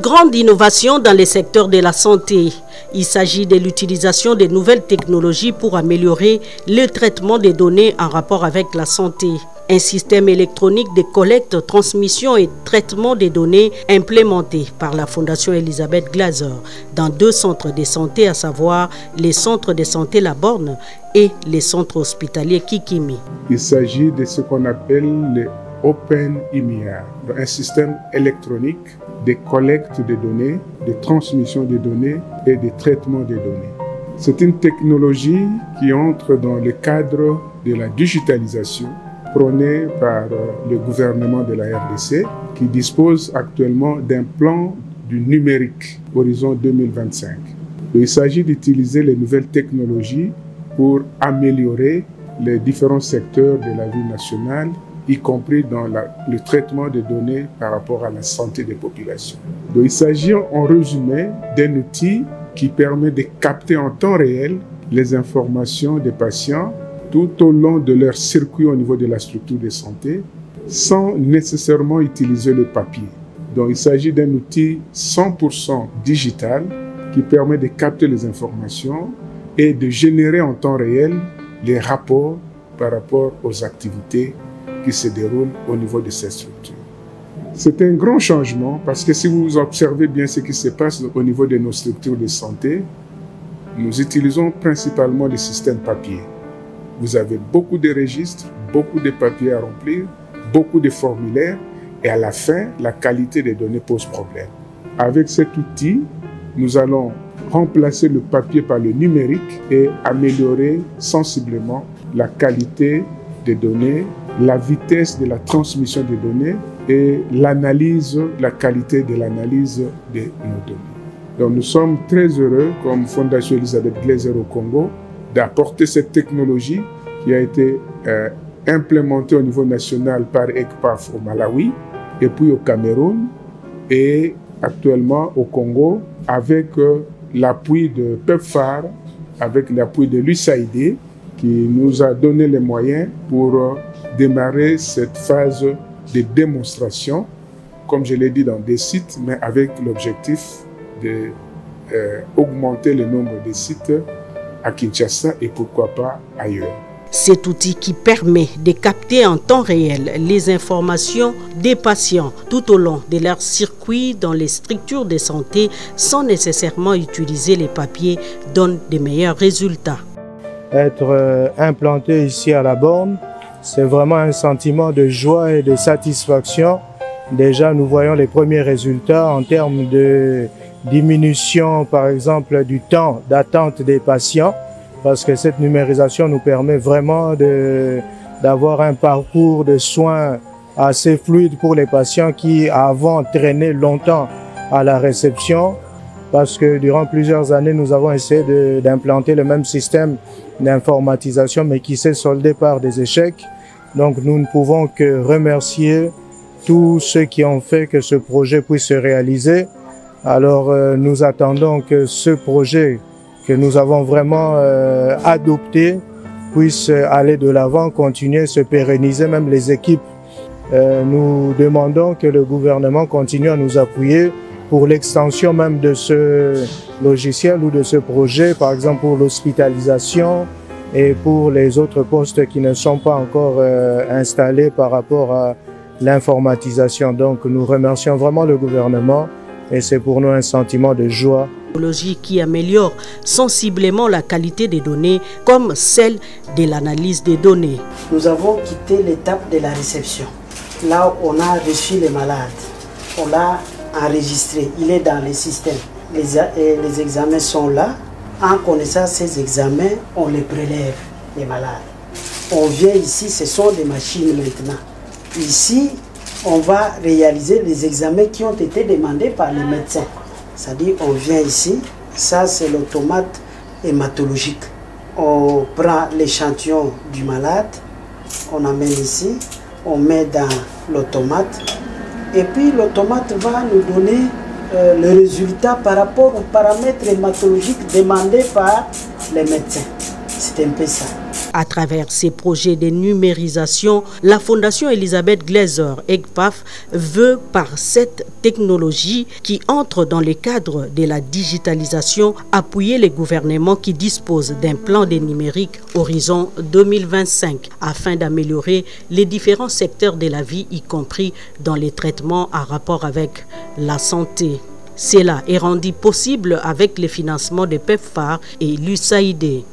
grande innovation dans les secteurs de la santé. Il s'agit de l'utilisation des nouvelles technologies pour améliorer le traitement des données en rapport avec la santé. Un système électronique de collecte, transmission et traitement des données implémenté par la Fondation Elisabeth Glaser dans 2 centres de santé, à savoir les centres de santé La Borne et les centres hospitaliers Kikimi. Il s'agit de ce qu'on appelle le Open IMIA, un système électronique de collecte de données, de transmission des données et de traitement des données. C'est une technologie qui entre dans le cadre de la digitalisation prônée par le gouvernement de la RDC, qui dispose actuellement d'un plan du numérique horizon 2025. Il s'agit d'utiliser les nouvelles technologies pour améliorer les différents secteurs de la vie nationale, y compris dans le traitement des données par rapport à la santé des populations. Donc, il s'agit en résumé d'un outil qui permet de capter en temps réel les informations des patients tout au long de leur circuit au niveau de la structure de santé, sans nécessairement utiliser le papier. Donc, il s'agit d'un outil 100% digital qui permet de capter les informations et de générer en temps réel les rapports par rapport aux activités qui se déroulent au niveau de ces structures. C'est un grand changement parce que si vous observez bien ce qui se passe au niveau de nos structures de santé, nous utilisons principalement les systèmes papier. Vous avez beaucoup de registres, beaucoup de papiers à remplir, beaucoup de formulaires et à la fin, la qualité des données pose problème. Avec cet outil, nous allons remplacer le papier par le numérique et améliorer sensiblement la qualité des données, la vitesse de la transmission des données et l'analyse, la qualité de l'analyse de nos données. Donc nous sommes très heureux, comme Fondation Elisabeth Glaser au Congo, d'apporter cette technologie qui a été implémentée au niveau national par ECPAF au Malawi et puis au Cameroun et actuellement au Congo avec l'appui de PEPFAR, avec l'appui de l'USAID qui nous a donné les moyens pour démarrer cette phase de démonstration, comme je l'ai dit, dans des sites, mais avec l'objectif d'augmenter le nombre de sites à Kinshasa et pourquoi pas ailleurs. Cet outil qui permet de capter en temps réel les informations des patients tout au long de leur circuit dans les structures de santé sans nécessairement utiliser les papiers donne de meilleurs résultats. Être implanté ici à La Borne, c'est vraiment un sentiment de joie et de satisfaction. Déjà, nous voyons les premiers résultats en termes de diminution, par exemple, du temps d'attente des patients, parce que cette numérisation nous permet vraiment d'avoir un parcours de soins assez fluide pour les patients qui avant traînaient longtemps à la réception, parce que durant plusieurs années, nous avons essayé d'implanter le même système d'informatisation, mais qui s'est soldé par des échecs. Donc nous ne pouvons que remercier tous ceux qui ont fait que ce projet puisse se réaliser. Alors nous attendons que ce projet que nous avons vraiment adopté puisse aller de l'avant, continuer, se pérenniser, même les équipes. Nous demandons que le gouvernement continue à nous appuyer pour l'extension même de ce logiciel ou de ce projet, par exemple pour l'hospitalisation et pour les autres postes qui ne sont pas encore installés par rapport à l'informatisation. Donc nous remercions vraiment le gouvernement et c'est pour nous un sentiment de joie. Technologie qui améliore sensiblement la qualité des données comme celle de l'analyse des données. Nous avons quitté l'étape de la réception. Là, on a reçu les malades. On l'a enregistré. Il est dans le système. Les examens sont là. En connaissant ces examens, on les prélève, les malades. On vient ici, ce sont des machines maintenant. Ici, on va réaliser les examens qui ont été demandés par les médecins. C'est-à-dire, on vient ici, ça c'est l'automate hématologique. On prend l'échantillon du malade, on amène ici, on met dans l'automate, et puis l'automate va nous donner le résultat par rapport aux paramètres hématologiques demandés par les médecins. C'est un peu ça. À travers ces projets de numérisation, la Fondation Elisabeth Glaser EGPAF veut, par cette technologie qui entre dans le cadre de la digitalisation, appuyer les gouvernements qui disposent d'un plan de numérique horizon 2025 afin d'améliorer les différents secteurs de la vie, y compris dans les traitements en rapport avec la santé. Cela est rendu possible avec le financement de PEPFAR et l'USAID.